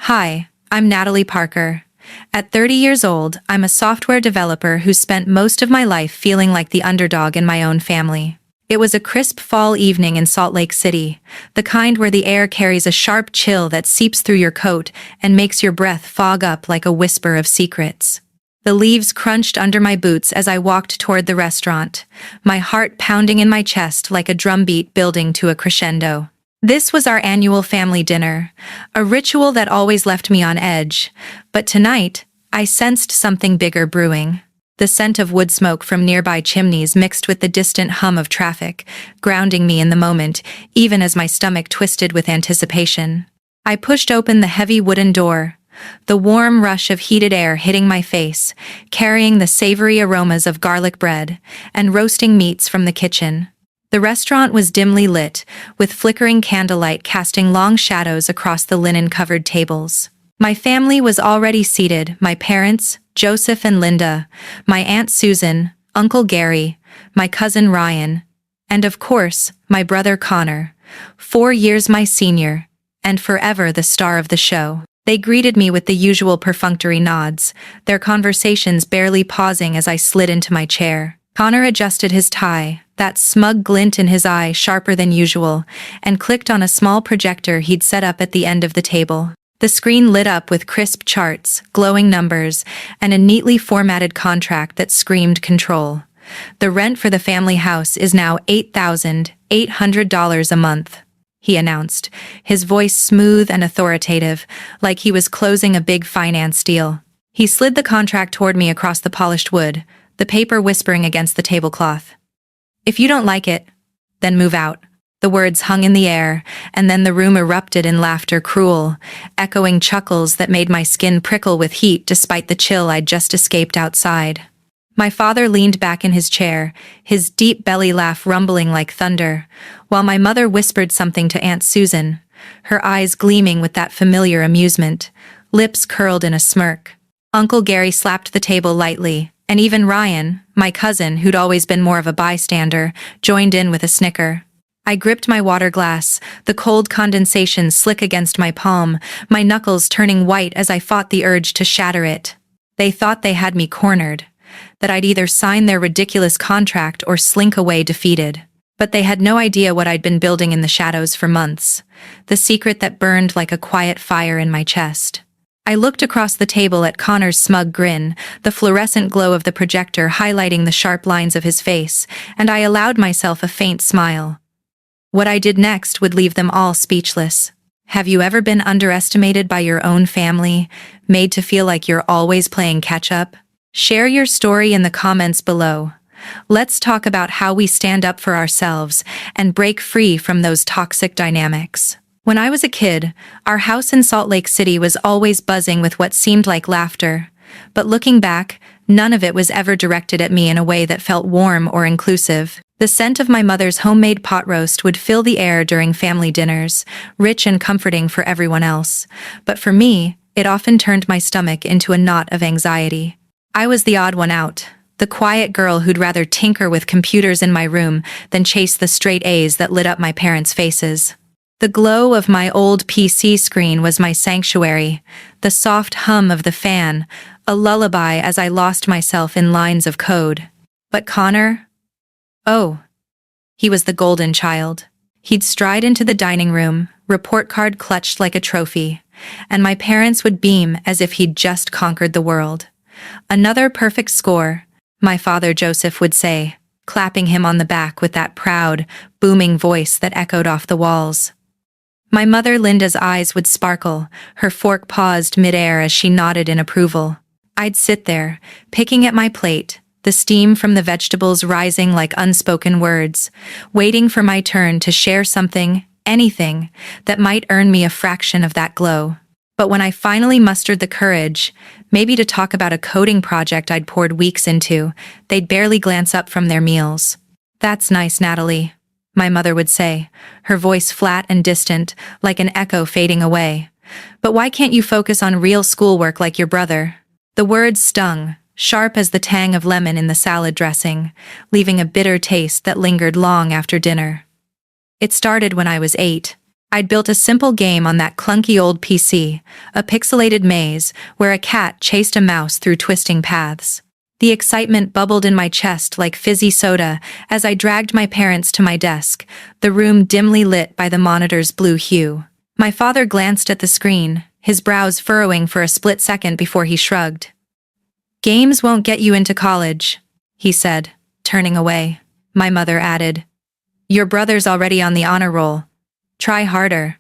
Hi, I'm Natalie Parker. At 30 years old, I'm a software developer who spent most of my life feeling like the underdog in my own family. It was a crisp fall evening in Salt Lake City, the kind where the air carries a sharp chill that seeps through your coat and makes your breath fog up like a whisper of secrets. The leaves crunched under my boots as I walked toward the restaurant, my heart pounding in my chest like a drumbeat building to a crescendo. This was our annual family dinner, a ritual that always left me on edge, but tonight, I sensed something bigger brewing. The scent of wood smoke from nearby chimneys mixed with the distant hum of traffic, grounding me in the moment, even as my stomach twisted with anticipation. I pushed open the heavy wooden door, the warm rush of heated air hitting my face, carrying the savory aromas of garlic bread and roasting meats from the kitchen. The restaurant was dimly lit, with flickering candlelight casting long shadows across the linen-covered tables. My family was already seated, my parents, Joseph and Linda, my Aunt Susan, Uncle Gary, my cousin Ryan, and of course, my brother Connor, 4 years my senior, and forever the star of the show. They greeted me with the usual perfunctory nods, their conversations barely pausing as I slid into my chair. Connor adjusted his tie, that smug glint in his eye sharper than usual, and clicked on a small projector he'd set up at the end of the table. The screen lit up with crisp charts, glowing numbers, and a neatly formatted contract that screamed control. The rent for the family house is now $8,800 a month, he announced, his voice smooth and authoritative, like he was closing a big finance deal. He slid the contract toward me across the polished wood, the paper whispering against the tablecloth. "If you don't like it, then move out." The words hung in the air, and then the room erupted in laughter cruel, echoing chuckles that made my skin prickle with heat despite the chill I'd just escaped outside. My father leaned back in his chair, his deep belly laugh rumbling like thunder, while my mother whispered something to Aunt Susan, her eyes gleaming with that familiar amusement, lips curled in a smirk. Uncle Gary slapped the table lightly, and even Ryan, my cousin who'd always been more of a bystander, joined in with a snicker. I gripped my water glass, the cold condensation slick against my palm, my knuckles turning white as I fought the urge to shatter it. They thought they had me cornered, that I'd either sign their ridiculous contract or slink away defeated. But they had no idea what I'd been building in the shadows for months, the secret that burned like a quiet fire in my chest. I looked across the table at Connor's smug grin, the fluorescent glow of the projector highlighting the sharp lines of his face, and I allowed myself a faint smile. What I did next would leave them all speechless. Have you ever been underestimated by your own family, made to feel like you're always playing catch-up? Share your story in the comments below. Let's talk about how we stand up for ourselves and break free from those toxic dynamics. When I was a kid, our house in Salt Lake City was always buzzing with what seemed like laughter. But looking back, none of it was ever directed at me in a way that felt warm or inclusive. The scent of my mother's homemade pot roast would fill the air during family dinners, rich and comforting for everyone else. But for me, it often turned my stomach into a knot of anxiety. I was the odd one out, the quiet girl who'd rather tinker with computers in my room than chase the straight A's that lit up my parents' faces. The glow of my old PC screen was my sanctuary, the soft hum of the fan, a lullaby as I lost myself in lines of code. But Connor? Oh, he was the golden child. He'd stride into the dining room, report card clutched like a trophy, and my parents would beam as if he'd just conquered the world. "Another perfect score," my father Joseph would say, clapping him on the back with that proud, booming voice that echoed off the walls. My mother Linda's eyes would sparkle, her fork paused midair as she nodded in approval. I'd sit there, picking at my plate, the steam from the vegetables rising like unspoken words, waiting for my turn to share something, anything, that might earn me a fraction of that glow. But when I finally mustered the courage, maybe to talk about a coding project I'd poured weeks into, they'd barely glance up from their meals. "That's nice, Natalie," my mother would say, her voice flat and distant, like an echo fading away. "But why can't you focus on real schoolwork like your brother?" The words stung, sharp as the tang of lemon in the salad dressing, leaving a bitter taste that lingered long after dinner. It started when I was 8. I'd built a simple game on that clunky old PC, a pixelated maze where a cat chased a mouse through twisting paths. The excitement bubbled in my chest like fizzy soda as I dragged my parents to my desk, the room dimly lit by the monitor's blue hue. My father glanced at the screen, his brows furrowing for a split second before he shrugged. "Games won't get you into college," he said, turning away. My mother added, "Your brother's already on the honor roll. Try harder."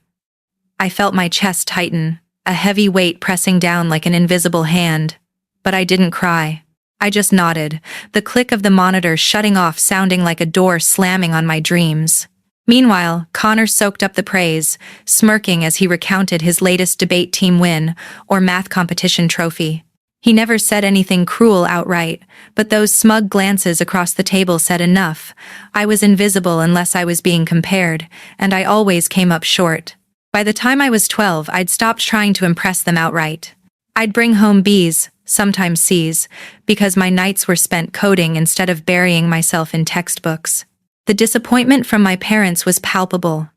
I felt my chest tighten, a heavy weight pressing down like an invisible hand. But I didn't cry. I just nodded, the click of the monitor shutting off sounding like a door slamming on my dreams. Meanwhile, Connor soaked up the praise, smirking as he recounted his latest debate team win or math competition trophy. He never said anything cruel outright, but those smug glances across the table said enough. I was invisible unless I was being compared, and I always came up short. By the time I was 12, I'd stopped trying to impress them outright. I'd bring home B's, sometimes C's, because my nights were spent coding instead of burying myself in textbooks. The disappointment from my parents was palpable.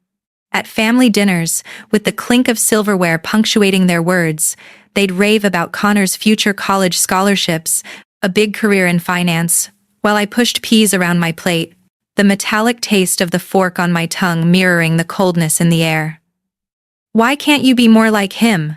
At family dinners, with the clink of silverware punctuating their words, they'd rave about Connor's future college scholarships, a big career in finance, while I pushed peas around my plate, the metallic taste of the fork on my tongue mirroring the coldness in the air. "Why can't you be more like him?"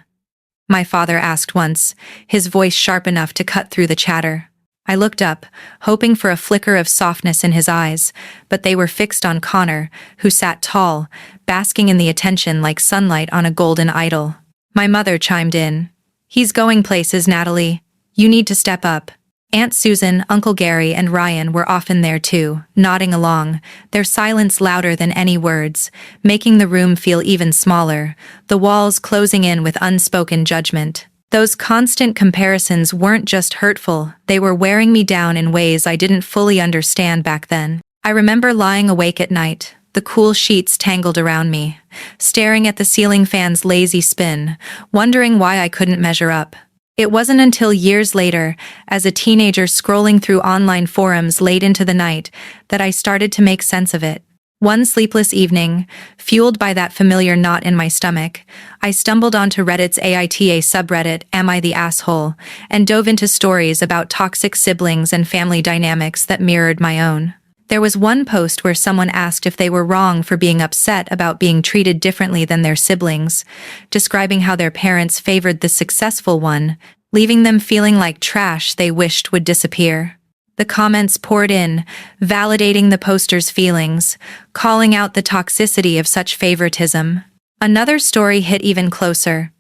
my father asked once, his voice sharp enough to cut through the chatter. I looked up, hoping for a flicker of softness in his eyes, but they were fixed on Connor, who sat tall, basking in the attention like sunlight on a golden idol. My mother chimed in. "He's going places, Natalie. You need to step up." Aunt Susan, Uncle Gary, and Ryan were often there too, nodding along, their silence louder than any words, making the room feel even smaller, the walls closing in with unspoken judgment. Those constant comparisons weren't just hurtful, they were wearing me down in ways I didn't fully understand back then. I remember lying awake at night, the cool sheets tangled around me, staring at the ceiling fan's lazy spin, wondering why I couldn't measure up. It wasn't until years later, as a teenager scrolling through online forums late into the night, that I started to make sense of it. One sleepless evening, fueled by that familiar knot in my stomach, I stumbled onto Reddit's AITA subreddit, Am I the Asshole?, and dove into stories about toxic siblings and family dynamics that mirrored my own. There was one post where someone asked if they were wrong for being upset about being treated differently than their siblings, describing how their parents favored the successful one, leaving them feeling like trash they wished would disappear. The comments poured in, validating the poster's feelings, calling out the toxicity of such favoritism. Another story hit even closer.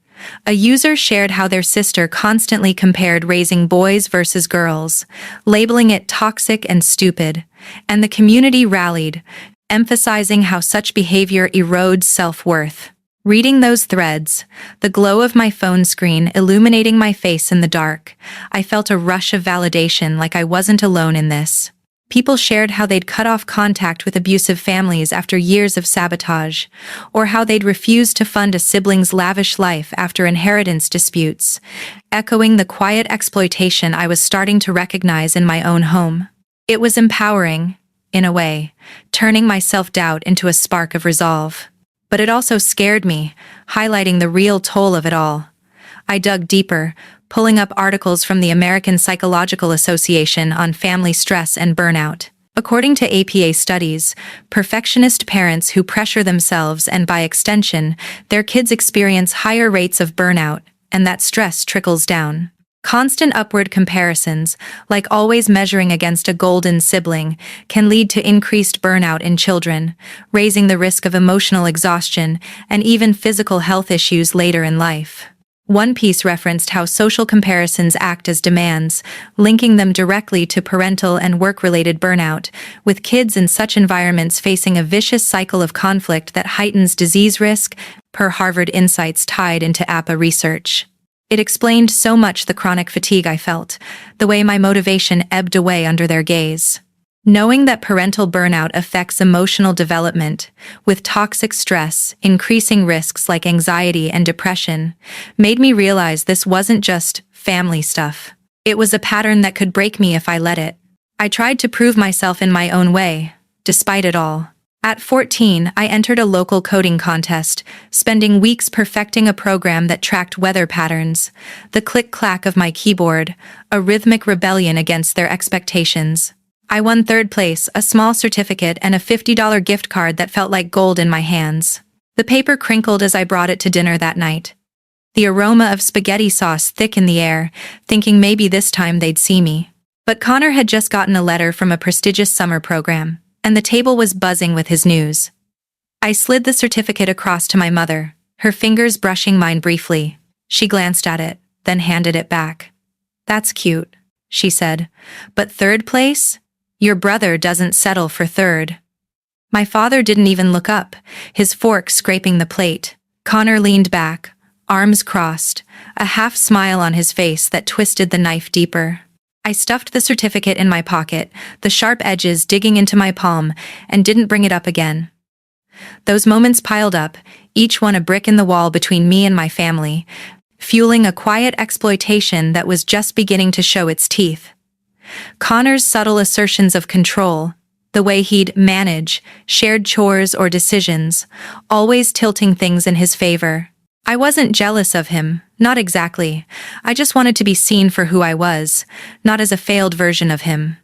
A user shared how their sister constantly compared raising boys versus girls, labeling it toxic and stupid, and the community rallied, emphasizing how such behavior erodes self-worth. Reading those threads, the glow of my phone screen illuminating my face in the dark, I felt a rush of validation like I wasn't alone in this. People shared how they'd cut off contact with abusive families after years of sabotage, or how they'd refused to fund a sibling's lavish life after inheritance disputes, echoing the quiet exploitation I was starting to recognize in my own home. It was empowering, in a way, turning my self-doubt into a spark of resolve. But it also scared me, highlighting the real toll of it all. I dug deeper, pulling up articles from the American Psychological Association on family stress and burnout. According to APA studies, perfectionist parents who pressure themselves and, by extension, their kids experience higher rates of burnout, and that stress trickles down. Constant upward comparisons, like always measuring against a golden sibling, can lead to increased burnout in children, raising the risk of emotional exhaustion and even physical health issues later in life. One piece referenced how social comparisons act as demands, linking them directly to parental and work-related burnout, with kids in such environments facing a vicious cycle of conflict that heightens disease risk, per Harvard Insights tied into APA research. It explained so much the chronic fatigue I felt, the way my motivation ebbed away under their gaze. Knowing that parental burnout affects emotional development, with toxic stress increasing risks like anxiety and depression, made me realize this wasn't just family stuff. It was a pattern that could break me if I let it. I tried to prove myself in my own way, despite it all. At 14, I entered a local coding contest, spending weeks perfecting a program that tracked weather patterns. The click-clack of my keyboard, a rhythmic rebellion against their expectations. I won third place, a small certificate and a $50 gift card that felt like gold in my hands. The paper crinkled as I brought it to dinner that night. The aroma of spaghetti sauce thick in the air, thinking maybe this time they'd see me. But Connor had just gotten a letter from a prestigious summer program, and the table was buzzing with his news. I slid the certificate across to my mother, her fingers brushing mine briefly. She glanced at it, then handed it back. "That's cute," she said. "But third place? Your brother doesn't settle for third." My father didn't even look up, his fork scraping the plate. Connor leaned back, arms crossed, a half smile on his face that twisted the knife deeper. I stuffed the certificate in my pocket, the sharp edges digging into my palm, and didn't bring it up again. Those moments piled up, each one a brick in the wall between me and my family, fueling a quiet exploitation that was just beginning to show its teeth. Connor's subtle assertions of control, the way he'd manage, shared chores or decisions, always tilting things in his favor. I wasn't jealous of him, not exactly. I just wanted to be seen for who I was, not as a failed version of him.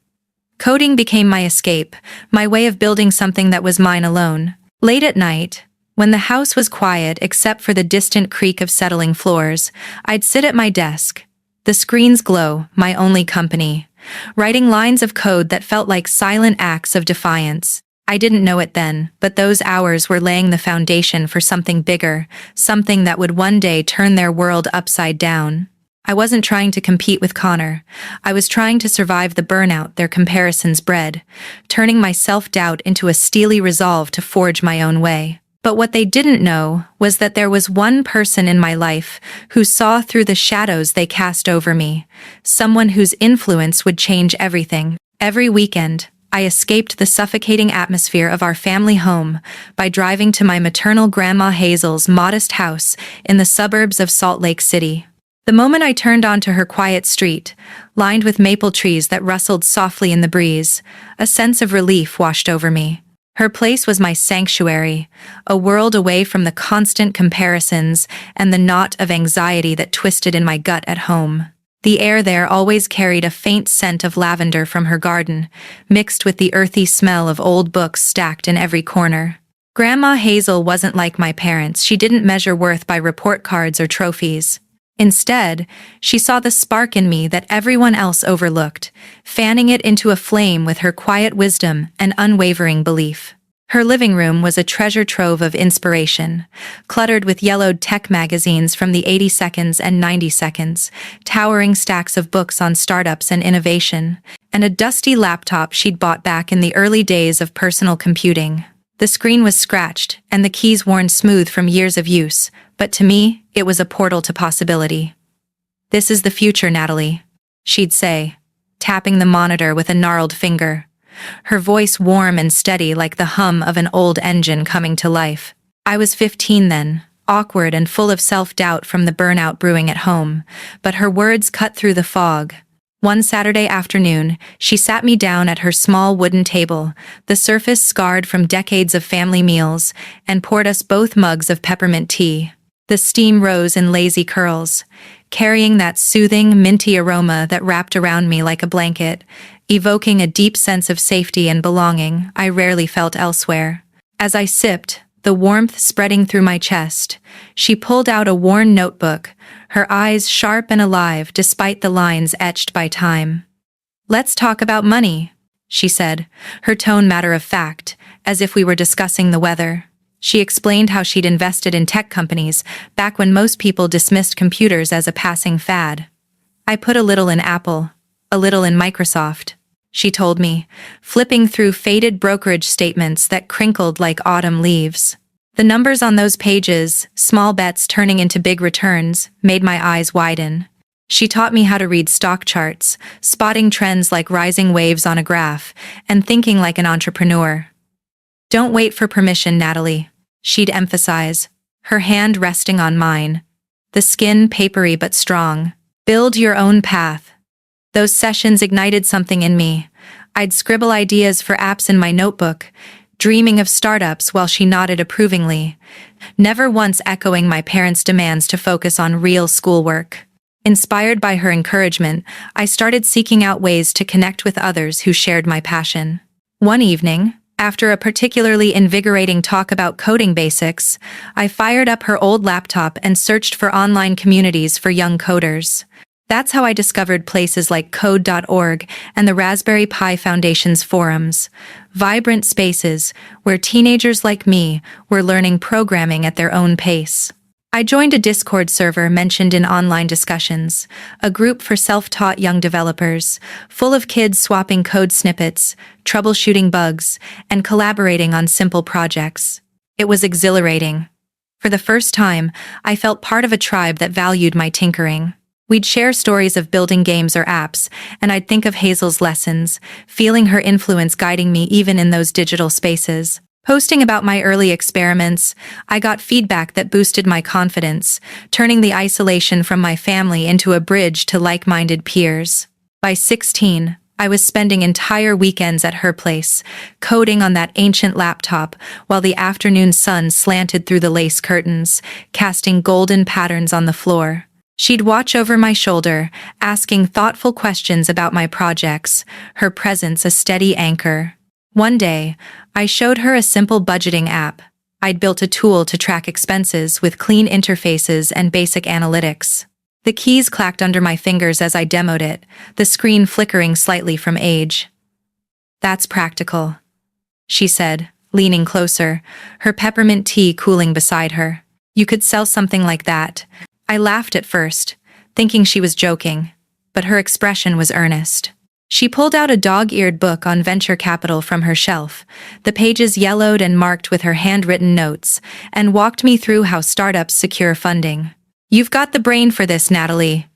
Coding became my escape, my way of building something that was mine alone. Late at night, when the house was quiet except for the distant creak of settling floors, I'd sit at my desk, the screen's glow, my only company, writing lines of code that felt like silent acts of defiance. I didn't know it then, but those hours were laying the foundation for something bigger, something that would one day turn their world upside down. I wasn't trying to compete with Connor. I was trying to survive the burnout their comparisons bred, turning my self-doubt into a steely resolve to forge my own way. But what they didn't know was that there was one person in my life who saw through the shadows they cast over me, someone whose influence would change everything. Every weekend, I escaped the suffocating atmosphere of our family home by driving to my maternal Grandma Hazel's modest house in the suburbs of Salt Lake City. The moment I turned onto her quiet street, lined with maple trees that rustled softly in the breeze, a sense of relief washed over me. Her place was my sanctuary, a world away from the constant comparisons and the knot of anxiety that twisted in my gut at home. The air there always carried a faint scent of lavender from her garden, mixed with the earthy smell of old books stacked in every corner. Grandma Hazel wasn't like my parents. She didn't measure worth by report cards or trophies. Instead, she saw the spark in me that everyone else overlooked, fanning it into a flame with her quiet wisdom and unwavering belief. Her living room was a treasure trove of inspiration, cluttered with yellowed tech magazines from the 80 seconds and 90 seconds, towering stacks of books on startups and innovation, and a dusty laptop she'd bought back in the early days of personal computing. The screen was scratched, and the keys worn smooth from years of use, but to me, it was a portal to possibility. "This is the future, Natalie," she'd say, tapping the monitor with a gnarled finger. Her voice warm and steady like the hum of an old engine coming to life. I was 15 then, awkward and full of self-doubt from the burnout brewing at home, but her words cut through the fog. One Saturday afternoon, she sat me down at her small wooden table, the surface scarred from decades of family meals, and poured us both mugs of peppermint tea. The steam rose in lazy curls, carrying that soothing, minty aroma that wrapped around me like a blanket, evoking a deep sense of safety and belonging I rarely felt elsewhere. As I sipped, the warmth spreading through my chest, she pulled out a worn notebook, her eyes sharp and alive despite the lines etched by time. "Let's talk about money," she said, her tone matter of fact, as if we were discussing the weather. She explained how she'd invested in tech companies back when most people dismissed computers as a passing fad. "I put a little in Apple, a little in Microsoft," she told me, flipping through faded brokerage statements that crinkled like autumn leaves. The numbers on those pages, small bets turning into big returns, made my eyes widen. She taught me how to read stock charts, spotting trends like rising waves on a graph, and thinking like an entrepreneur. "Don't wait for permission, Natalie," she'd emphasize, her hand resting on mine. The skin papery but strong. "Build your own path." Those sessions ignited something in me. I'd scribble ideas for apps in my notebook, dreaming of startups while she nodded approvingly, never once echoing my parents' demands to focus on real schoolwork. Inspired by her encouragement, I started seeking out ways to connect with others who shared my passion. One evening, after a particularly invigorating talk about coding basics, I fired up her old laptop and searched for online communities for young coders. That's how I discovered places like code.org and the Raspberry Pi Foundation's forums, vibrant spaces where teenagers like me were learning programming at their own pace. I joined a Discord server mentioned in online discussions, a group for self-taught young developers, full of kids swapping code snippets, troubleshooting bugs, and collaborating on simple projects. It was exhilarating. For the first time, I felt part of a tribe that valued my tinkering. We'd share stories of building games or apps, and I'd think of Hazel's lessons, feeling her influence guiding me even in those digital spaces. Posting about my early experiments, I got feedback that boosted my confidence, turning the isolation from my family into a bridge to like-minded peers. By 16, I was spending entire weekends at her place, coding on that ancient laptop while the afternoon sun slanted through the lace curtains, casting golden patterns on the floor. She'd watch over my shoulder, asking thoughtful questions about my projects, her presence a steady anchor. One day, I showed her a simple budgeting app. I'd built a tool to track expenses with clean interfaces and basic analytics. The keys clacked under my fingers as I demoed it, the screen flickering slightly from age. "That's practical," she said, leaning closer, her peppermint tea cooling beside her. "You could sell something like that." I laughed at first, thinking she was joking, but her expression was earnest. She pulled out a dog-eared book on venture capital from her shelf, the pages yellowed and marked with her handwritten notes, and walked me through how startups secure funding. "You've got the brain for this, Natalie,"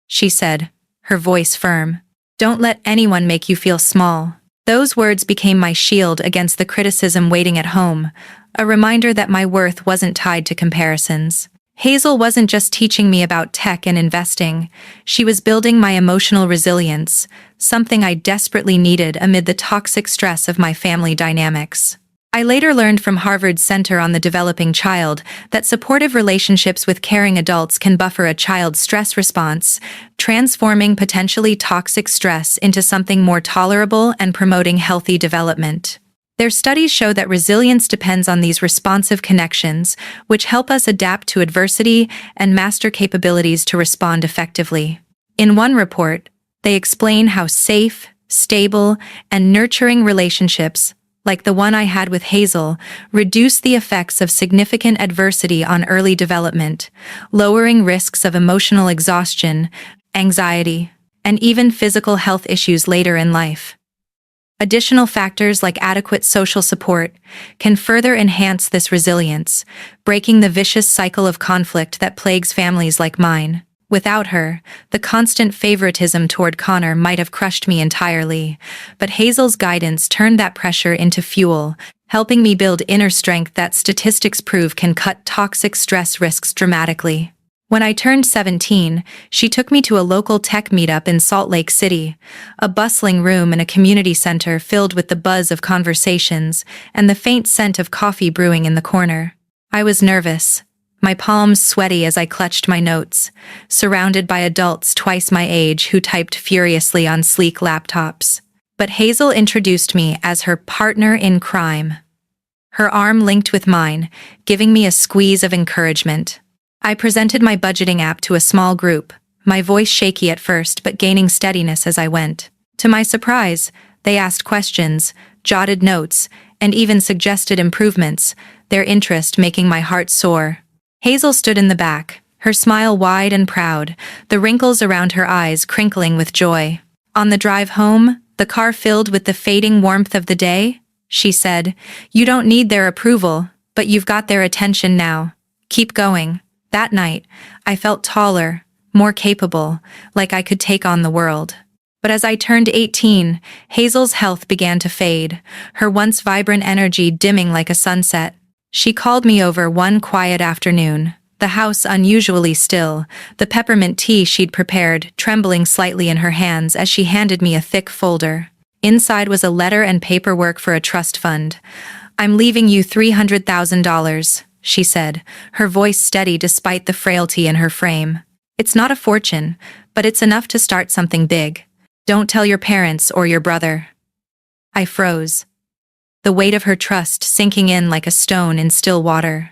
she said, her voice firm. "Don't let anyone make you feel small." Those words became my shield against the criticism waiting at home, a reminder that my worth wasn't tied to comparisons. Hazel wasn't just teaching me about tech and investing, she was building my emotional resilience, something I desperately needed amid the toxic stress of my family dynamics. I later learned from Harvard's Center on the Developing Child that supportive relationships with caring adults can buffer a child's stress response, transforming potentially toxic stress into something more tolerable and promoting healthy development. Their studies show that resilience depends on these responsive connections, which help us adapt to adversity and master capabilities to respond effectively. In one report, they explain how safe, stable, and nurturing relationships, like the one I had with Hazel, reduce the effects of significant adversity on early development, lowering risks of emotional exhaustion, anxiety, and even physical health issues later in life. Additional factors like adequate social support can further enhance this resilience, breaking the vicious cycle of conflict that plagues families like mine. Without her, the constant favoritism toward Connor might have crushed me entirely, but Hazel's guidance turned that pressure into fuel, helping me build inner strength that statistics prove can cut toxic stress risks dramatically. When I turned 17, she took me to a local tech meetup in Salt Lake City, a bustling room in a community center filled with the buzz of conversations and the faint scent of coffee brewing in the corner. I was nervous, my palms sweaty as I clutched my notes, surrounded by adults twice my age who typed furiously on sleek laptops. But Hazel introduced me as her partner in crime. Her arm linked with mine, giving me a squeeze of encouragement. I presented my budgeting app to a small group, my voice shaky at first but gaining steadiness as I went. To my surprise, they asked questions, jotted notes, and even suggested improvements, their interest making my heart soar. Hazel stood in the back, her smile wide and proud, the wrinkles around her eyes crinkling with joy. On the drive home, the car filled with the fading warmth of the day, she said, "You don't need their approval, but you've got their attention now. Keep going." That night, I felt taller, more capable, like I could take on the world. But as I turned 18, Hazel's health began to fade, her once vibrant energy dimming like a sunset. She called me over one quiet afternoon, the house unusually still, the peppermint tea she'd prepared trembling slightly in her hands as she handed me a thick folder. Inside was a letter and paperwork for a trust fund. "I'm leaving you $300,000, she said, her voice steady despite the frailty in her frame. "It's not a fortune, but it's enough to start something big. Don't tell your parents or your brother." I froze, the weight of her trust sinking in like a stone in still water.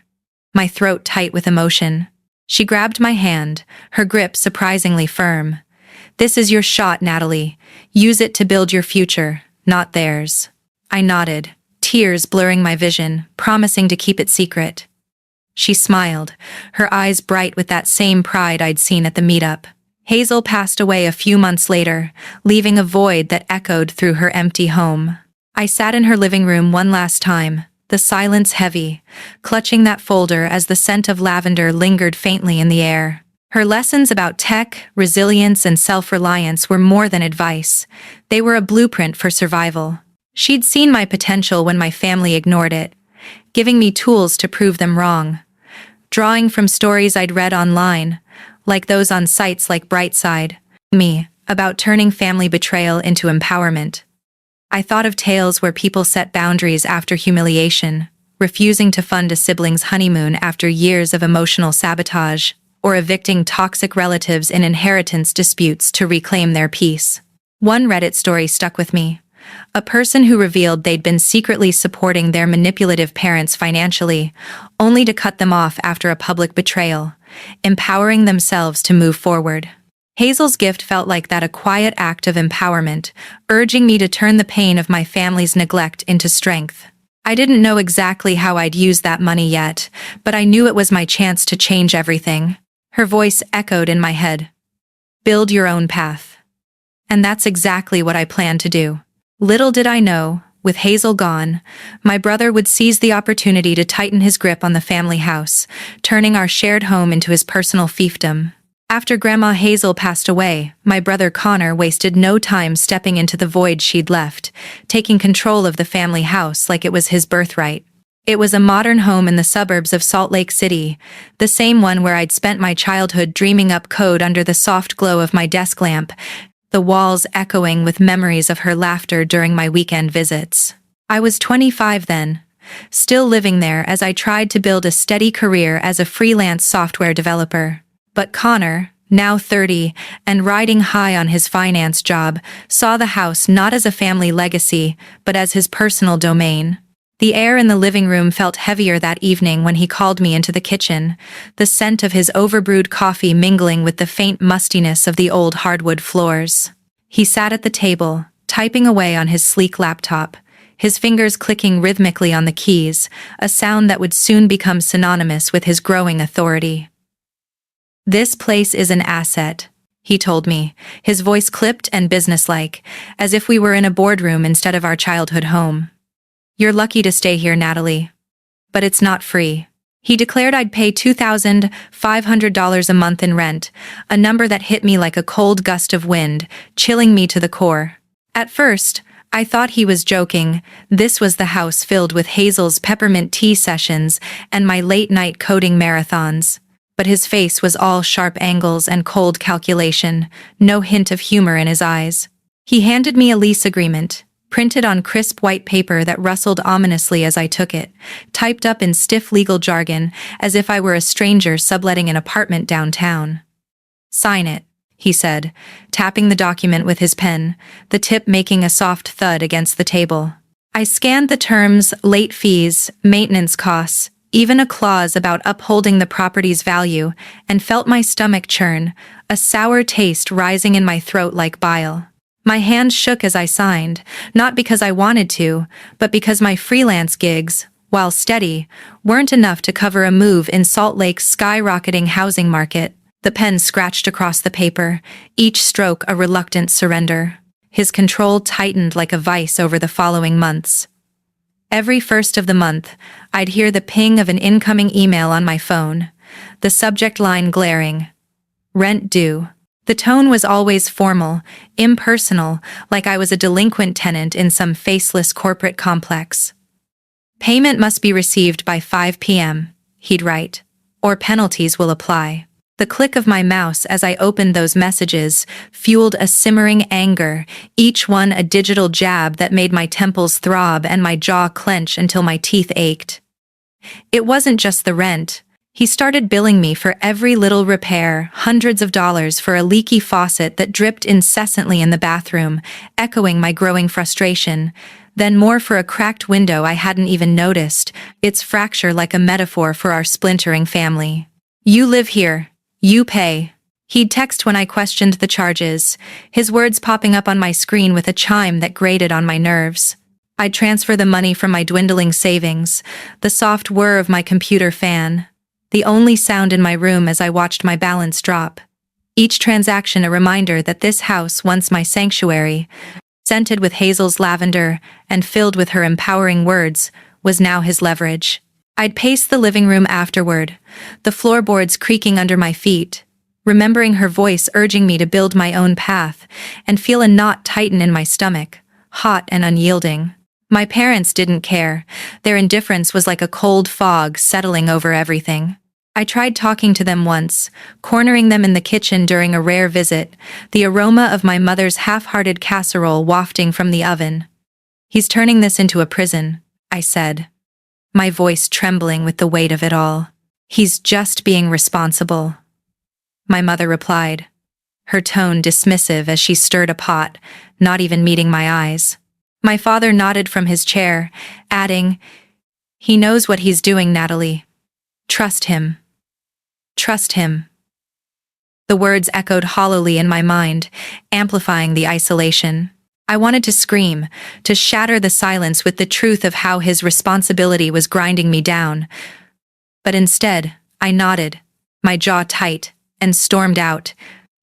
My throat tight with emotion. She grabbed my hand, her grip surprisingly firm. "This is your shot, Natalie. Use it to build your future, not theirs." I nodded, tears blurring my vision, promising to keep it secret. She smiled, her eyes bright with that same pride I'd seen at the meetup. Hazel passed away a few months later, leaving a void that echoed through her empty home. I sat in her living room one last time, the silence heavy, clutching that folder as the scent of lavender lingered faintly in the air. Her lessons about tech, resilience, and self-reliance were more than advice. They were a blueprint for survival. She'd seen my potential when my family ignored it, giving me tools to prove them wrong. Drawing from stories I'd read online, like those on sites like Brightside, about turning family betrayal into empowerment. I thought of tales where people set boundaries after humiliation, refusing to fund a sibling's honeymoon after years of emotional sabotage, or evicting toxic relatives in inheritance disputes to reclaim their peace. One Reddit story stuck with me. A person who revealed they'd been secretly supporting their manipulative parents financially, only to cut them off after a public betrayal, empowering themselves to move forward. Hazel's gift felt like that, a quiet act of empowerment, urging me to turn the pain of my family's neglect into strength. I didn't know exactly how I'd use that money yet, but I knew it was my chance to change everything. Her voice echoed in my head. "Build your own path." And that's exactly what I planned to do. Little did I know, with Hazel gone, my brother would seize the opportunity to tighten his grip on the family house, turning our shared home into his personal fiefdom. After Grandma Hazel passed away, my brother Connor wasted no time stepping into the void she'd left, taking control of the family house like it was his birthright. It was a modern home in the suburbs of Salt Lake City, the same one where I'd spent my childhood dreaming up code under the soft glow of my desk lamp, the walls echoing with memories of her laughter during my weekend visits. I was 25 then, still living there as I tried to build a steady career as a freelance software developer. But Connor, now 30, and riding high on his finance job, saw the house not as a family legacy, but as his personal domain. The air in the living room felt heavier that evening when he called me into the kitchen, the scent of his overbrewed coffee mingling with the faint mustiness of the old hardwood floors. He sat at the table, typing away on his sleek laptop, his fingers clicking rhythmically on the keys, a sound that would soon become synonymous with his growing authority. "This place is an asset," he told me, his voice clipped and businesslike, as if we were in a boardroom instead of our childhood home. "You're lucky to stay here, Natalie. But it's not free." He declared I'd pay $2,500 a month in rent, a number that hit me like a cold gust of wind, chilling me to the core. At first, I thought he was joking. This was the house filled with Hazel's peppermint tea sessions and my late-night coding marathons. But his face was all sharp angles and cold calculation, no hint of humor in his eyes. He handed me a lease agreement, printed on crisp white paper that rustled ominously as I took it, typed up in stiff legal jargon as if I were a stranger subletting an apartment downtown. "Sign it," he said, tapping the document with his pen, the tip making a soft thud against the table. I scanned the terms, late fees, maintenance costs, even a clause about upholding the property's value, and felt my stomach churn, a sour taste rising in my throat like bile. My hands shook as I signed, not because I wanted to, but because my freelance gigs, while steady, weren't enough to cover a move in Salt Lake's skyrocketing housing market. The pen scratched across the paper, each stroke a reluctant surrender. His control tightened like a vice over the following months. Every first of the month, I'd hear the ping of an incoming email on my phone, the subject line glaring, "Rent due." The tone was always formal, impersonal, like I was a delinquent tenant in some faceless corporate complex. "Payment must be received by 5 p.m., he'd write, "or penalties will apply." The click of my mouse as I opened those messages fueled a simmering anger, each one a digital jab that made my temples throb and my jaw clench until my teeth ached. It wasn't just the rent. He started billing me for every little repair, hundreds of dollars for a leaky faucet that dripped incessantly in the bathroom, echoing my growing frustration. Then more for a cracked window I hadn't even noticed, its fracture like a metaphor for our splintering family. "You live here. You pay." He'd text when I questioned the charges, his words popping up on my screen with a chime that grated on my nerves. I'd transfer the money from my dwindling savings, the soft whir of my computer fan, the only sound in my room as I watched my balance drop. Each transaction a reminder that this house, once my sanctuary, scented with Hazel's lavender and filled with her empowering words, was now his leverage. I'd pace the living room afterward, the floorboards creaking under my feet, remembering her voice urging me to build my own path, and feel a knot tighten in my stomach, hot and unyielding. My parents didn't care. Their indifference was like a cold fog settling over everything. I tried talking to them once, cornering them in the kitchen during a rare visit, the aroma of my mother's half-hearted casserole wafting from the oven. "He's turning this into a prison," I said, my voice trembling with the weight of it all. "He's just being responsible," my mother replied, her tone dismissive as she stirred a pot, not even meeting my eyes. My father nodded from his chair, adding, "He knows what he's doing, Natalie. Trust him. Trust him." The words echoed hollowly in my mind, amplifying the isolation. I wanted to scream, to shatter the silence with the truth of how his responsibility was grinding me down. But instead, I nodded, my jaw tight, and stormed out,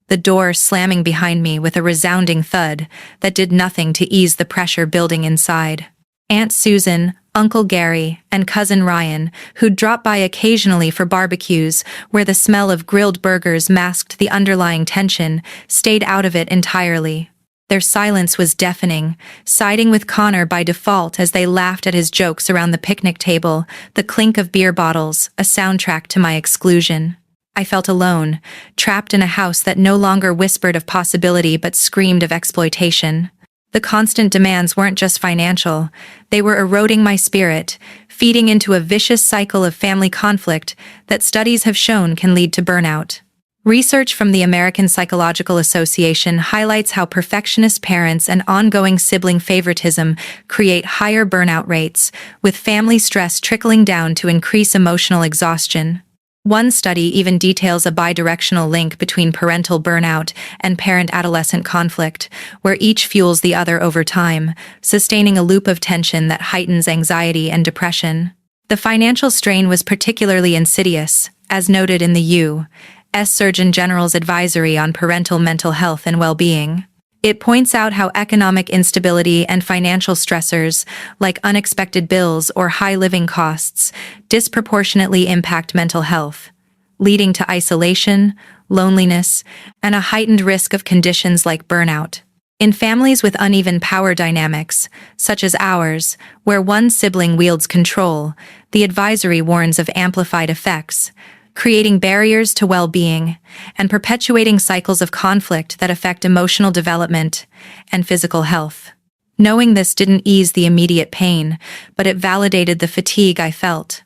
the door slamming behind me with a resounding thud that did nothing to ease the pressure building inside. Aunt Susan, Uncle Gary, and Cousin Ryan, who'd drop by occasionally for barbecues where the smell of grilled burgers masked the underlying tension, stayed out of it entirely. Their silence was deafening, siding with Connor by default as they laughed at his jokes around the picnic table, the clink of beer bottles, a soundtrack to my exclusion. I felt alone, trapped in a house that no longer whispered of possibility but screamed of exploitation. The constant demands weren't just financial, they were eroding my spirit, feeding into a vicious cycle of family conflict that studies have shown can lead to burnout. Research from the American Psychological Association highlights how perfectionist parents and ongoing sibling favoritism create higher burnout rates, with family stress trickling down to increase emotional exhaustion. One study even details a bidirectional link between parental burnout and parent-adolescent conflict, where each fuels the other over time, sustaining a loop of tension that heightens anxiety and depression. The financial strain was particularly insidious, as noted in the U.S. Surgeon General's Advisory on Parental Mental Health and Well-Being. It points out how economic instability and financial stressors, like unexpected bills or high living costs, disproportionately impact mental health, leading to isolation, loneliness, and a heightened risk of conditions like burnout. In families with uneven power dynamics, such as ours, where one sibling wields control, the advisory warns of amplified effects, creating barriers to well-being, and perpetuating cycles of conflict that affect emotional development and physical health. Knowing this didn't ease the immediate pain, but it validated the fatigue I felt.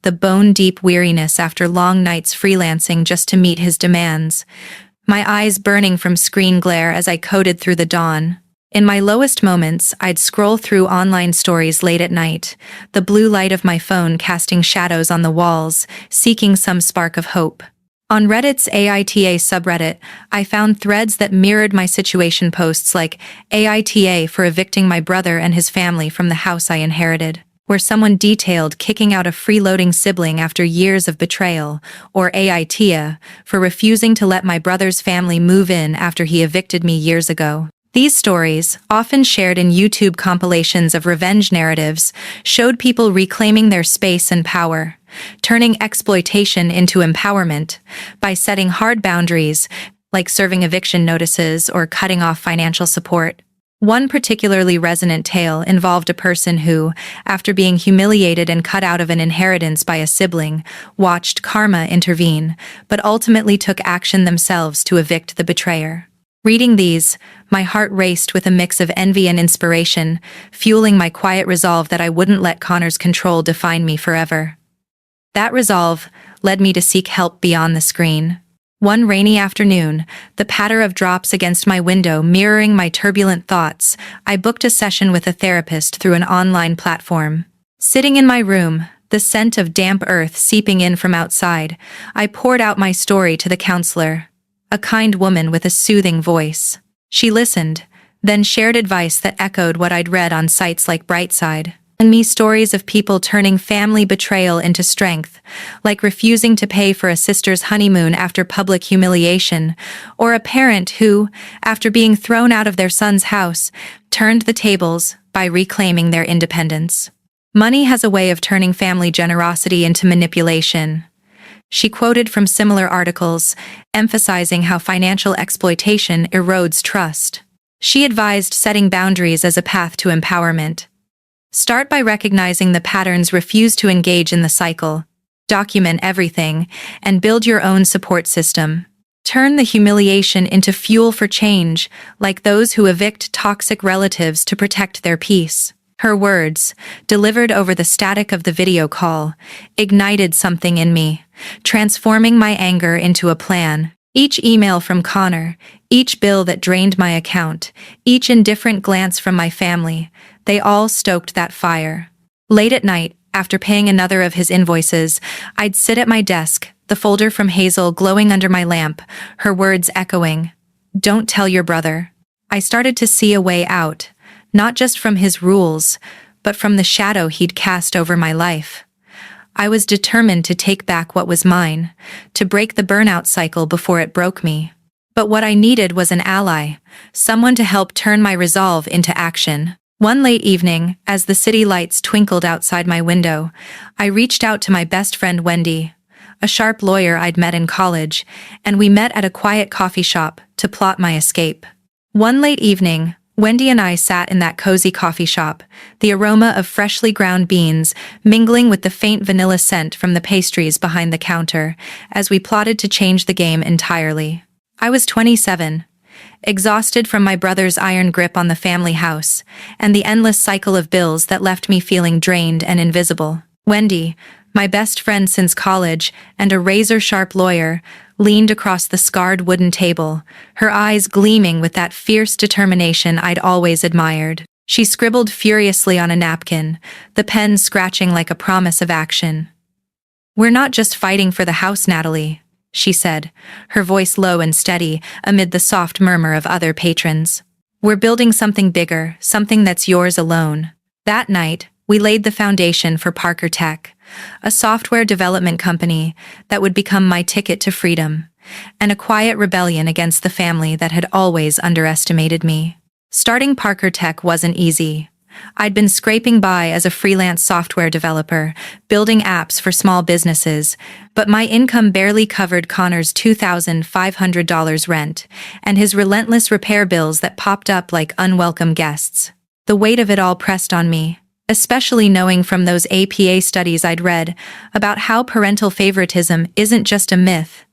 The bone-deep weariness after long nights freelancing just to meet his demands, my eyes burning from screen glare as I coded through the dawn. In my lowest moments, I'd scroll through online stories late at night, the blue light of my phone casting shadows on the walls, seeking some spark of hope. On Reddit's AITA subreddit, I found threads that mirrored my situation posts like AITA for evicting my brother and his family from the house I inherited, where someone detailed kicking out a freeloading sibling after years of betrayal, or AITA for refusing to let my brother's family move in after he evicted me years ago. These stories, often shared in YouTube compilations of revenge narratives, showed people reclaiming their space and power, turning exploitation into empowerment by setting hard boundaries, like serving eviction notices or cutting off financial support. One particularly resonant tale involved a person who, after being humiliated and cut out of an inheritance by a sibling, watched karma intervene, but ultimately took action themselves to evict the betrayer. Reading these, my heart raced with a mix of envy and inspiration, fueling my quiet resolve that I wouldn't let Connor's control define me forever. That resolve led me to seek help beyond the screen. One rainy afternoon, the patter of drops against my window mirroring my turbulent thoughts, I booked a session with a therapist through an online platform. Sitting in my room, the scent of damp earth seeping in from outside, I poured out my story to the counselor, a kind woman with a soothing voice. She listened, then shared advice that echoed what I'd read on sites like Brightside. And me stories of people turning family betrayal into strength, like refusing to pay for a sister's honeymoon after public humiliation, or a parent who, after being thrown out of their son's house, turned the tables by reclaiming their independence. Money has a way of turning family generosity into manipulation. She quoted from similar articles, emphasizing how financial exploitation erodes trust. She advised setting boundaries as a path to empowerment. Start by recognizing the patterns, refuse to engage in the cycle, document everything, and build your own support system. Turn the humiliation into fuel for change, like those who evict toxic relatives to protect their peace. Her words, delivered over the static of the video call, ignited something in me, transforming my anger into a plan. Each email from Connor, each bill that drained my account, each indifferent glance from my family, they all stoked that fire. Late at night, after paying another of his invoices, I'd sit at my desk, the folder from Hazel glowing under my lamp, her words echoing, "Don't tell your brother." I started to see a way out, not just from his rules, but from the shadow he'd cast over my life. I was determined to take back what was mine, to break the burnout cycle before it broke me. But what I needed was an ally, someone to help turn my resolve into action. One late evening, as the city lights twinkled outside my window, I reached out to my best friend Wendy, a sharp lawyer I'd met in college, and we met at a quiet coffee shop to plot my escape. One late evening, Wendy and I sat in that cozy coffee shop, the aroma of freshly ground beans mingling with the faint vanilla scent from the pastries behind the counter, as we plotted to change the game entirely. I was 27, exhausted from my brother's iron grip on the family house, and the endless cycle of bills that left me feeling drained and invisible. Wendy, my best friend since college and a razor-sharp lawyer, leaned across the scarred wooden table, her eyes gleaming with that fierce determination I'd always admired. She scribbled furiously on a napkin, the pen scratching like a promise of action. "We're not just fighting for the house, Natalie," she said, her voice low and steady amid the soft murmur of other patrons. "We're building something bigger, something that's yours alone." That night, we laid the foundation for Parker Tech, a software development company that would become my ticket to freedom, and a quiet rebellion against the family that had always underestimated me. Starting Parker Tech wasn't easy. I'd been scraping by as a freelance software developer, building apps for small businesses, but my income barely covered Connor's $2,500 rent and his relentless repair bills that popped up like unwelcome guests. The weight of it all pressed on me, especially knowing from those APA studies I'd read about how parental favoritism isn't just a myth.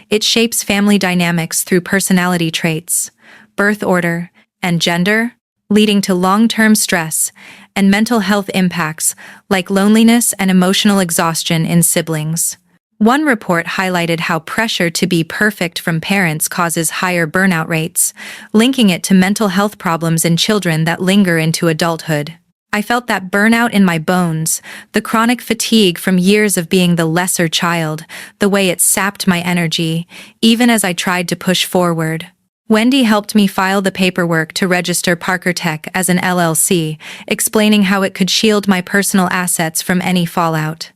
It shapes family dynamics through personality traits, birth order, and gender, leading to long-term stress and mental health impacts like loneliness and emotional exhaustion in siblings. One report highlighted how pressure to be perfect from parents causes higher burnout rates, linking it to mental health problems in children that linger into adulthood. I felt that burnout in my bones, the chronic fatigue from years of being the lesser child, the way it sapped my energy, even as I tried to push forward. Wendy helped me file the paperwork to register Parker Tech as an LLC, explaining how it could shield my personal assets from any fallout.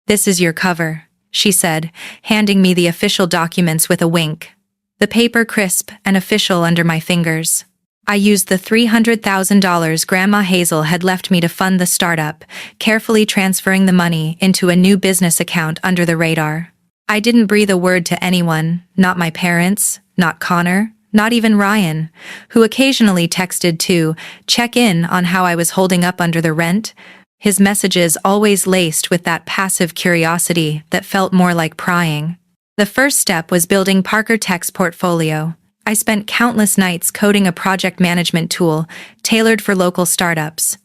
"This is your cover," she said, handing me the official documents with a wink. The paper crisp and official under my fingers. I used the $300,000 Grandma Hazel had left me to fund the startup, carefully transferring the money into a new business account under the radar. I didn't breathe a word to anyone, not my parents, not Connor, Not even Ryan, who occasionally texted to check in on how I was holding up under the rent, his messages always laced with that passive curiosity that felt more like prying. The first step was building Parker Tech's portfolio. I spent countless nights coding a project management tool tailored for local startups.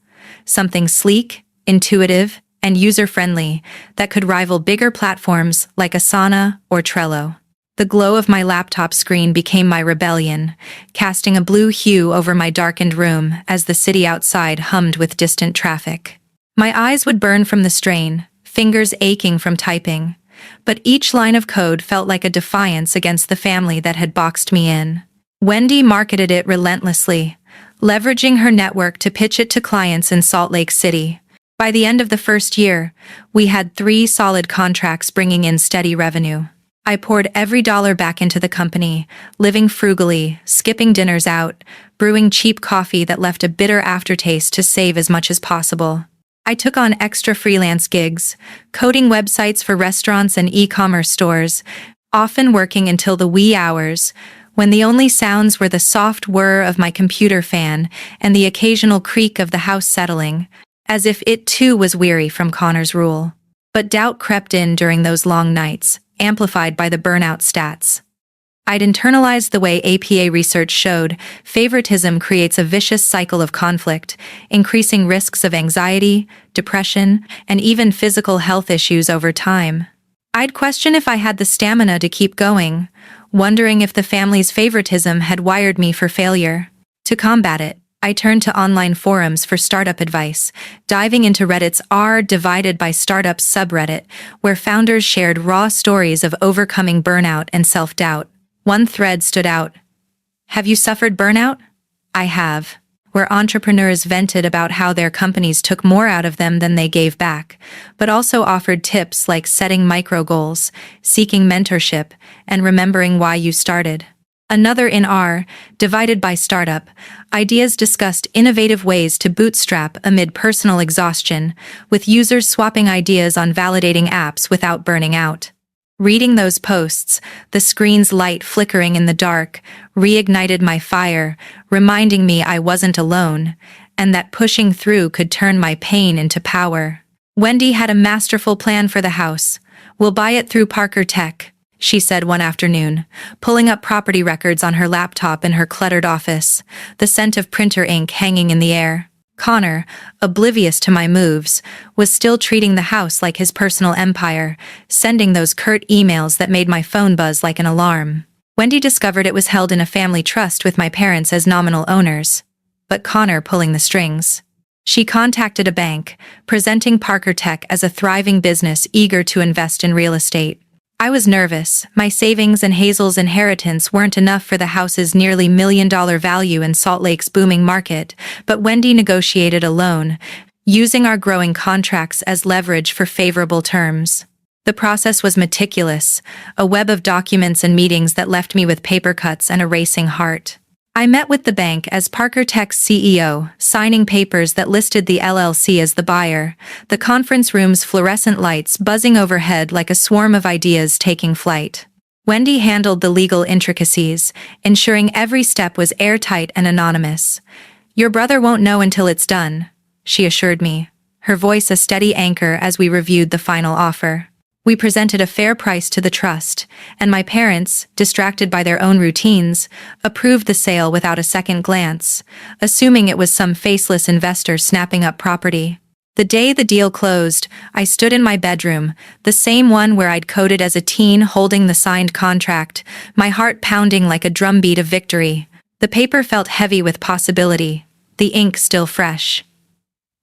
Something sleek, intuitive, and user-friendly that could rival bigger platforms like Asana or Trello. The glow of my laptop screen became my rebellion, casting a blue hue over my darkened room as the city outside hummed with distant traffic. My eyes would burn from the strain, fingers aching from typing, but each line of code felt like a defiance against the family that had boxed me in. Wendy marketed it relentlessly, leveraging her network to pitch it to clients in Salt Lake City. By the end of the first year, we had 3 solid contracts bringing in steady revenue. I poured every dollar back into the company, living frugally, skipping dinners out, brewing cheap coffee that left a bitter aftertaste to save as much as possible. I took on extra freelance gigs, coding websites for restaurants and e-commerce stores, often working until the wee hours, when the only sounds were the soft whir of my computer fan and the occasional creak of the house settling, as if it too was weary from Connor's rule. But doubt crept in during those long nights, amplified by the burnout stats. I'd internalized the way APA research showed favoritism creates a vicious cycle of conflict, increasing risks of anxiety, depression, and even physical health issues over time. I'd question if I had the stamina to keep going, wondering if the family's favoritism had wired me for failure. To combat it, I turned to online forums for startup advice, diving into Reddit's r/divided by startups subreddit, where founders shared raw stories of overcoming burnout and self-doubt. One thread stood out. "Have you suffered burnout?" "I have," where entrepreneurs vented about how their companies took more out of them than they gave back, but also offered tips like setting micro goals, seeking mentorship, and remembering why you started. Another in r/divided by startup, ideas discussed innovative ways to bootstrap amid personal exhaustion, with users swapping ideas on validating apps without burning out. Reading those posts, the screen's light flickering in the dark, reignited my fire, reminding me I wasn't alone, and that pushing through could turn my pain into power. Wendy had a masterful plan for the house. "We'll buy it through Parker Tech," she said one afternoon, pulling up property records on her laptop in her cluttered office, the scent of printer ink hanging in the air. Connor, oblivious to my moves, was still treating the house like his personal empire, sending those curt emails that made my phone buzz like an alarm. Wendy discovered it was held in a family trust with my parents as nominal owners, but Connor pulling the strings. She contacted a bank, presenting Parker Tech as a thriving business eager to invest in real estate. I was nervous. My savings and Hazel's inheritance weren't enough for the house's nearly $1 million value in Salt Lake's booming market, but Wendy negotiated a loan, using our growing contracts as leverage for favorable terms. The process was meticulous, a web of documents and meetings that left me with paper cuts and a racing heart. I met with the bank as Parker Tech's CEO, signing papers that listed the LLC as the buyer, the conference room's fluorescent lights buzzing overhead like a swarm of ideas taking flight. Wendy handled the legal intricacies, ensuring every step was airtight and anonymous. "Your brother won't know until it's done," she assured me, her voice a steady anchor as we reviewed the final offer. We presented a fair price to the trust, and my parents, distracted by their own routines, approved the sale without a second glance, assuming it was some faceless investor snapping up property. The day the deal closed, I stood in my bedroom, the same one where I'd coded as a teen holding the signed contract, my heart pounding like a drumbeat of victory. The paper felt heavy with possibility, the ink still fresh.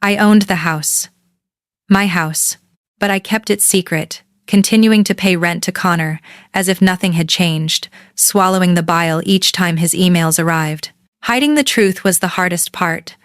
I owned the house. My house. But I kept it secret, continuing to pay rent to Connor, as if nothing had changed, swallowing the bile each time his emails arrived. Hiding the truth was the hardest part,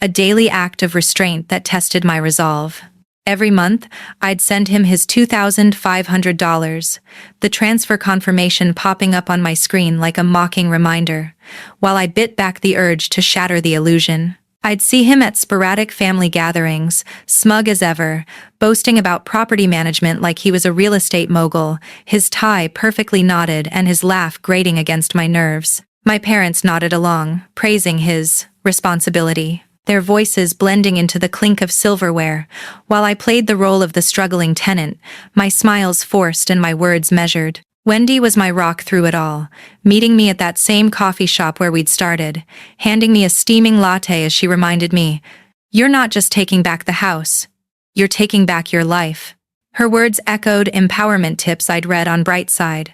a daily act of restraint that tested my resolve. Every month, I'd send him his $2,500, the transfer confirmation popping up on my screen like a mocking reminder, while I bit back the urge to shatter the illusion. I'd see him at sporadic family gatherings, smug as ever, boasting about property management like he was a real estate mogul, his tie perfectly knotted and his laugh grating against my nerves. My parents nodded along, praising his responsibility, their voices blending into the clink of silverware, while I played the role of the struggling tenant, my smiles forced and my words measured. Wendy was my rock through it all, meeting me at that same coffee shop where we'd started, handing me a steaming latte as she reminded me, "You're not just taking back the house, you're taking back your life." Her words echoed empowerment tips I'd read on Brightside.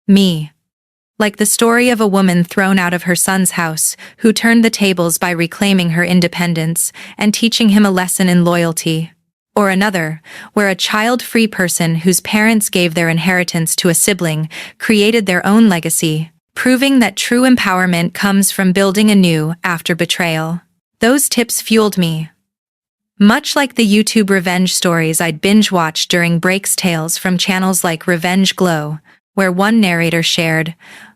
Me. Like the story of a woman thrown out of her son's house, who turned the tables by reclaiming her independence and teaching him a lesson in loyalty. Or another, where a child-free person whose parents gave their inheritance to a sibling created their own legacy, proving that true empowerment comes from building anew after betrayal. Those tips fueled me. Much like the YouTube revenge stories I'd binge-watched during breaks, tales from channels like Revenge Glow, where one narrator shared,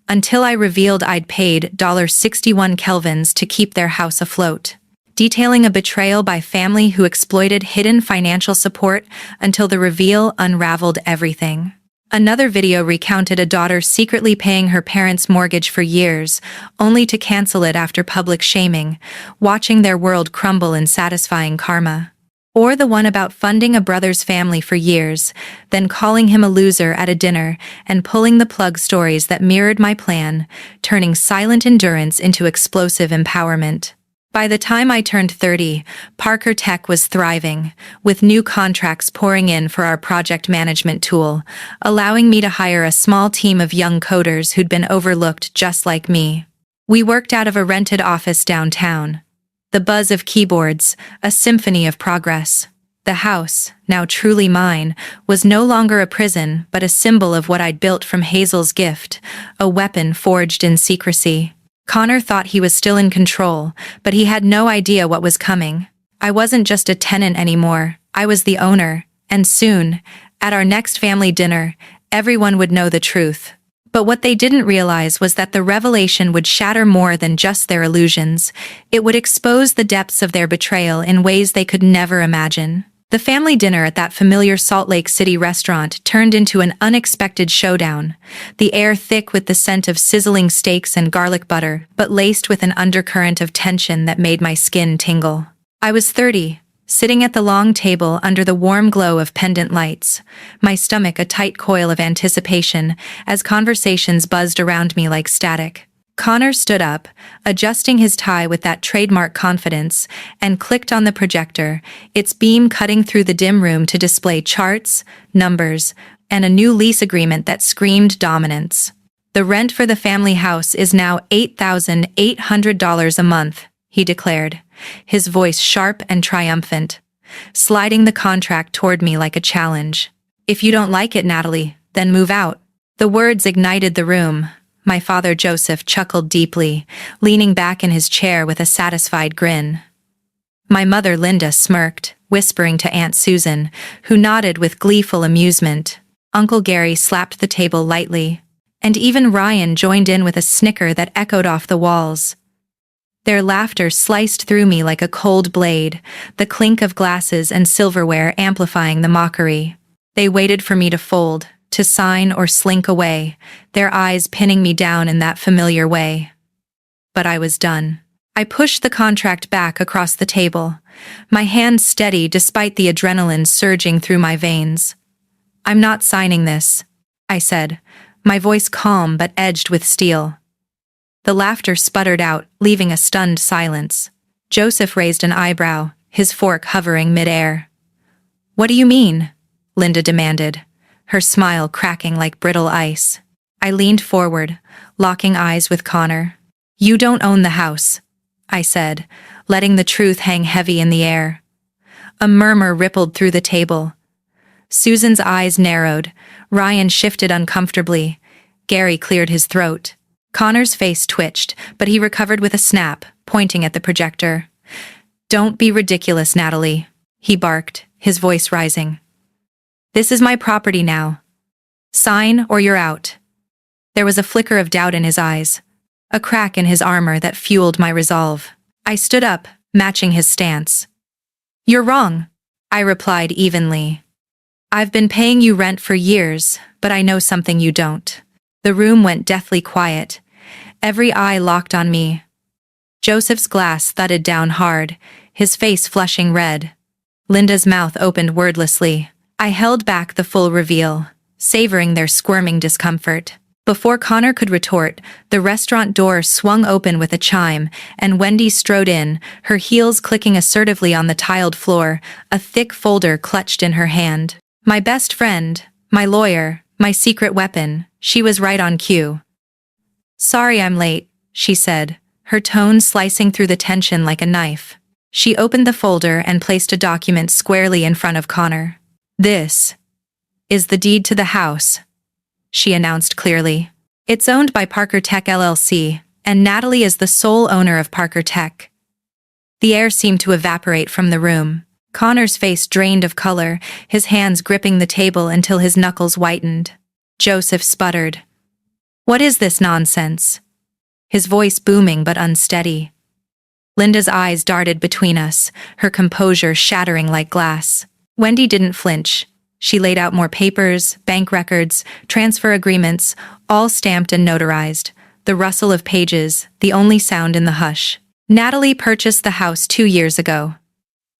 "Until I revealed I'd paid $61 Kelvins to keep their house afloat," detailing a betrayal by family who exploited hidden financial support until the reveal unraveled everything. Another video recounted a daughter secretly paying her parents' mortgage for years, only to cancel it after public shaming, watching their world crumble in satisfying karma. Or the one about funding a brother's family for years, then calling him a loser at a dinner and pulling the plug, stories that mirrored my plan, turning silent endurance into explosive empowerment. By the time I turned 30, Parker Tech was thriving, with new contracts pouring in for our project management tool, allowing me to hire a small team of young coders who'd been overlooked just like me. We worked out of a rented office downtown. The buzz of keyboards, a symphony of progress. The house, now truly mine, was no longer a prison but a symbol of what I'd built from Hazel's gift, a weapon forged in secrecy. Connor thought he was still in control, but he had no idea what was coming. I wasn't just a tenant anymore, I was the owner, and soon, at our next family dinner, everyone would know the truth. But what they didn't realize was that the revelation would shatter more than just their illusions. It would expose the depths of their betrayal in ways they could never imagine. The family dinner at that familiar Salt Lake City restaurant turned into an unexpected showdown, the air thick with the scent of sizzling steaks and garlic butter, but laced with an undercurrent of tension that made my skin tingle. I was 30, sitting at the long table under the warm glow of pendant lights, my stomach a tight coil of anticipation as conversations buzzed around me like static. Connor stood up, adjusting his tie with that trademark confidence, and clicked on the projector, its beam cutting through the dim room to display charts, numbers, and a new lease agreement that screamed dominance. "The rent for the family house is now $8,800 a month," he declared, his voice sharp and triumphant, sliding the contract toward me like a challenge. "If you don't like it, Natalie, then move out." The words ignited the room. My father Joseph chuckled deeply, leaning back in his chair with a satisfied grin. My mother Linda smirked, whispering to Aunt Susan, who nodded with gleeful amusement. Uncle Gary slapped the table lightly, and even Ryan joined in with a snicker that echoed off the walls. Their laughter sliced through me like a cold blade, the clink of glasses and silverware amplifying the mockery. They waited for me to fold, to sign or slink away, their eyes pinning me down in that familiar way. But I was done. I pushed the contract back across the table, my hand steady despite the adrenaline surging through my veins. "I'm not signing this," I said, my voice calm but edged with steel. The laughter sputtered out, leaving a stunned silence. Joseph raised an eyebrow, his fork hovering mid-air. "What do you mean?" Linda demanded, her smile cracking like brittle ice. I leaned forward, locking eyes with Connor. "You don't own the house," I said, letting the truth hang heavy in the air. A murmur rippled through the table. Susan's eyes narrowed, Ryan shifted uncomfortably, Gary cleared his throat. Connor's face twitched, but he recovered with a snap, pointing at the projector. "Don't be ridiculous, Natalie," he barked, his voice rising. "This is my property now. Sign or you're out." There was a flicker of doubt in his eyes, a crack in his armor that fueled my resolve. I stood up, matching his stance. "You're wrong," I replied evenly. "I've been paying you rent for years, but I know something you don't." The room went deathly quiet, every eye locked on me. Joseph's glass thudded down hard, his face flushing red. Linda's mouth opened wordlessly. I held back the full reveal, savoring their squirming discomfort. Before Connor could retort, the restaurant door swung open with a chime, and Wendy strode in, her heels clicking assertively on the tiled floor, a thick folder clutched in her hand. My best friend, my lawyer, my secret weapon, she was right on cue. Sorry I'm late, she said, her tone slicing through the tension like a knife. She opened the folder and placed a document squarely in front of Connor. This is the deed to the house, she announced clearly. It's owned by Parker Tech LLC, and Natalie is the sole owner of Parker Tech. The air seemed to evaporate from the room. Connor's face drained of color, his hands gripping the table until his knuckles whitened. Joseph sputtered. What is this nonsense? His voice booming but unsteady. Linda's eyes darted between us, her composure shattering like glass. Wendy didn't flinch. She laid out more papers, bank records, transfer agreements, all stamped and notarized. The rustle of pages, the only sound in the hush. Natalie purchased the house 2 years ago,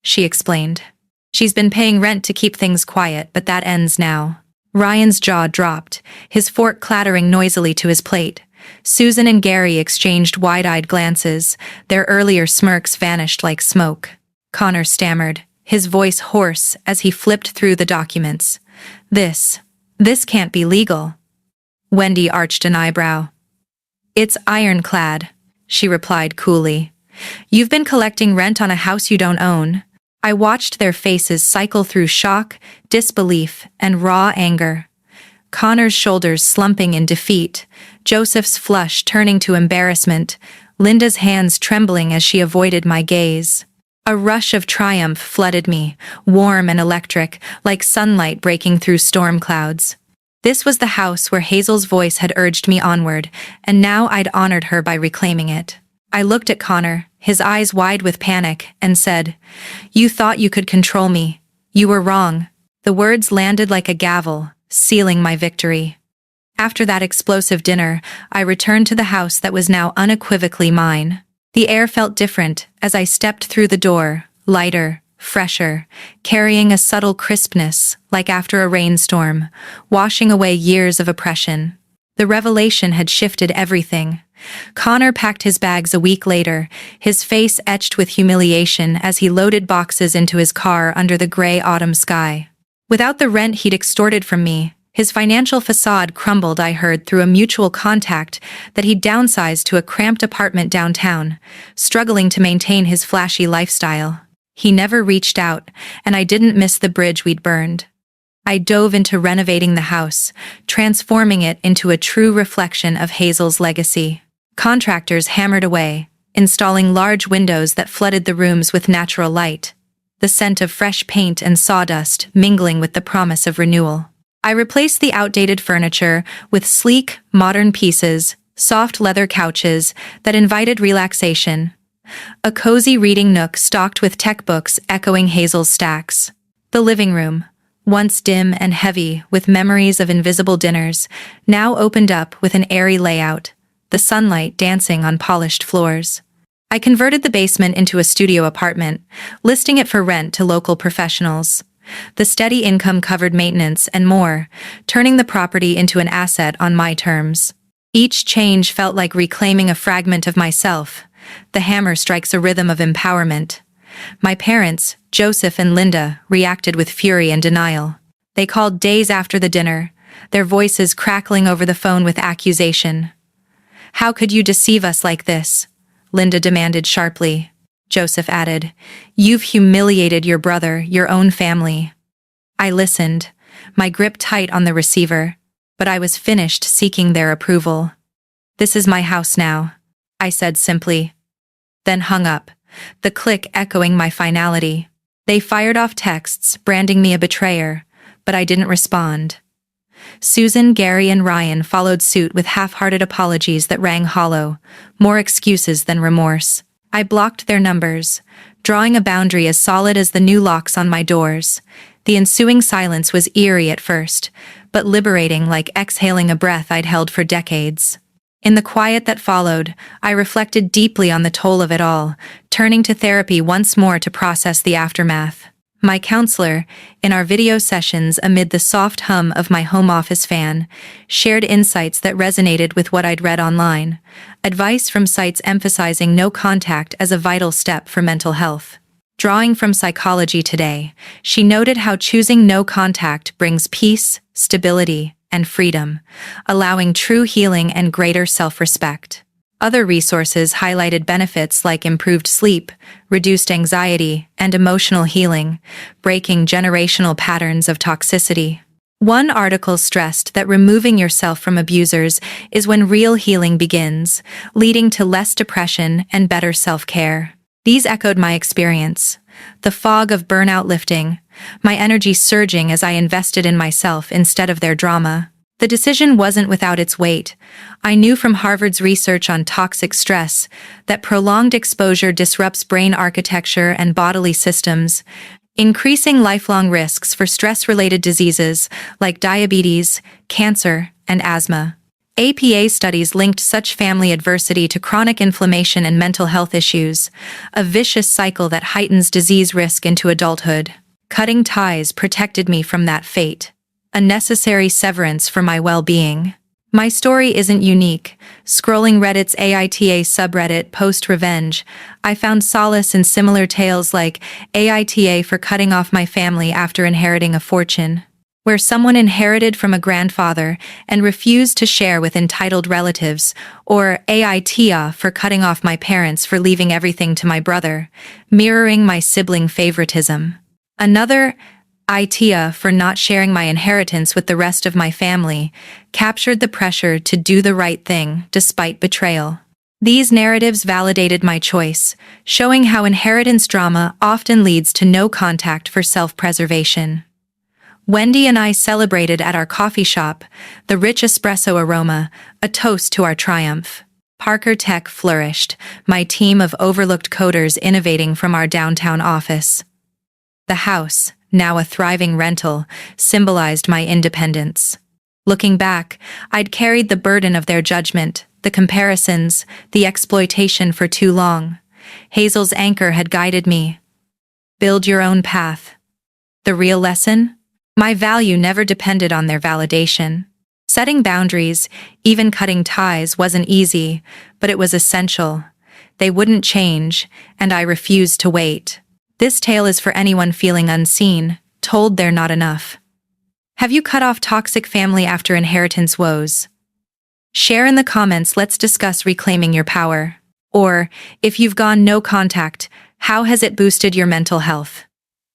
she explained. She's been paying rent to keep things quiet, but that ends now. Ryan's jaw dropped, his fork clattering noisily to his plate. Susan and Gary exchanged wide-eyed glances, their earlier smirks vanished like smoke. Connor stammered, his voice hoarse as he flipped through the documents. This can't be legal. Wendy arched an eyebrow. It's ironclad, she replied coolly. You've been collecting rent on a house you don't own. I watched their faces cycle through shock, disbelief, and raw anger. Connor's shoulders slumping in defeat, Joseph's flush turning to embarrassment, Linda's hands trembling as she avoided my gaze. A rush of triumph flooded me, warm and electric, like sunlight breaking through storm clouds. This was the house where Hazel's voice had urged me onward, and now I'd honored her by reclaiming it. I looked at Connor, his eyes wide with panic, and said, You thought you could control me. You were wrong. The words landed like a gavel, sealing my victory. After that explosive dinner, I returned to the house that was now unequivocally mine. The air felt different as I stepped through the door, lighter, fresher, carrying a subtle crispness, like after a rainstorm, washing away years of oppression. The revelation had shifted everything. Connor packed his bags a week later, his face etched with humiliation as he loaded boxes into his car under the gray autumn sky. Without the rent he'd extorted from me, his financial facade crumbled, I heard through a mutual contact that he'd downsized to a cramped apartment downtown, struggling to maintain his flashy lifestyle. He never reached out, and I didn't miss the bridge we'd burned. I dove into renovating the house, transforming it into a true reflection of Hazel's legacy. Contractors hammered away, installing large windows that flooded the rooms with natural light, the scent of fresh paint and sawdust mingling with the promise of renewal. I replaced the outdated furniture with sleek, modern pieces, soft leather couches that invited relaxation. A cozy reading nook stocked with tech books echoing Hazel's stacks. The living room, once dim and heavy with memories of invisible dinners, now opened up with an airy layout, the sunlight dancing on polished floors. I converted the basement into a studio apartment, listing it for rent to local professionals. The steady income covered maintenance and more, turning the property into an asset on my terms. Each change felt like reclaiming a fragment of myself. The hammer strikes a rhythm of empowerment. My parents, Joseph and Linda, reacted with fury and denial. They called days after the dinner, their voices crackling over the phone with accusation. How could you deceive us like this? Linda demanded sharply. Joseph added, You've humiliated your brother, your own family. I listened, my grip tight on the receiver, but I was finished seeking their approval. This is my house now, I said simply. Then hung up, the click echoing my finality. They fired off texts, branding me a betrayer, but I didn't respond. Susan, Gary, and Ryan followed suit with half-hearted apologies that rang hollow, more excuses than remorse. I blocked their numbers, drawing a boundary as solid as the new locks on my doors. The ensuing silence was eerie at first, but liberating, like exhaling a breath I'd held for decades. In the quiet that followed, I reflected deeply on the toll of it all, turning to therapy once more to process the aftermath. My counselor, in our video sessions amid the soft hum of my home office fan, shared insights that resonated with what I'd read online, advice from sites emphasizing no contact as a vital step for mental health. Drawing from Psychology Today, she noted how choosing no contact brings peace, stability, and freedom, allowing true healing and greater self-respect. Other resources highlighted benefits like improved sleep, reduced anxiety, and emotional healing, breaking generational patterns of toxicity. One article stressed that removing yourself from abusers is when real healing begins, leading to less depression and better self-care. These echoed my experience, the fog of burnout lifting, my energy surging as I invested in myself instead of their drama. The decision wasn't without its weight. I knew from Harvard's research on toxic stress that prolonged exposure disrupts brain architecture and bodily systems, increasing lifelong risks for stress-related diseases like diabetes, cancer, and asthma. APA studies linked such family adversity to chronic inflammation and mental health issues, a vicious cycle that heightens disease risk into adulthood. Cutting ties protected me from that fate, a necessary severance for my well-being. My story isn't unique. Scrolling Reddit's AITA subreddit post-revenge, I found solace in similar tales like AITA for cutting off my family after inheriting a fortune, where someone inherited from a grandfather and refused to share with entitled relatives, or AITA for cutting off my parents for leaving everything to my brother, mirroring my sibling favoritism. Another ITA for not sharing my inheritance with the rest of my family captured the pressure to do the right thing despite betrayal. These narratives validated my choice, showing how inheritance drama often leads to no contact for self-preservation. Wendy and I celebrated at our coffee shop, the rich espresso aroma, a toast to our triumph. Parker Tech flourished, my team of overlooked coders innovating from our downtown office. The house, now a thriving rental, symbolized my independence. Looking back, I'd carried the burden of their judgment, the comparisons, the exploitation for too long. Hazel's anchor had guided me. Build your own path. The real lesson? My value never depended on their validation. Setting boundaries, even cutting ties, wasn't easy, but it was essential. They wouldn't change, and I refused to wait. This tale is for anyone feeling unseen, told they're not enough. Have you cut off toxic family after inheritance woes? Share in the comments, let's discuss reclaiming your power. Or, if you've gone no contact, how has it boosted your mental health?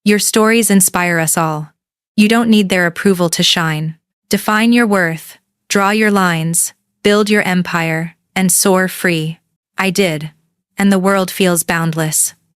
Your stories inspire us all. You don't need their approval to shine. Define your worth, draw your lines, build your empire, and soar free. I did. And the world feels boundless.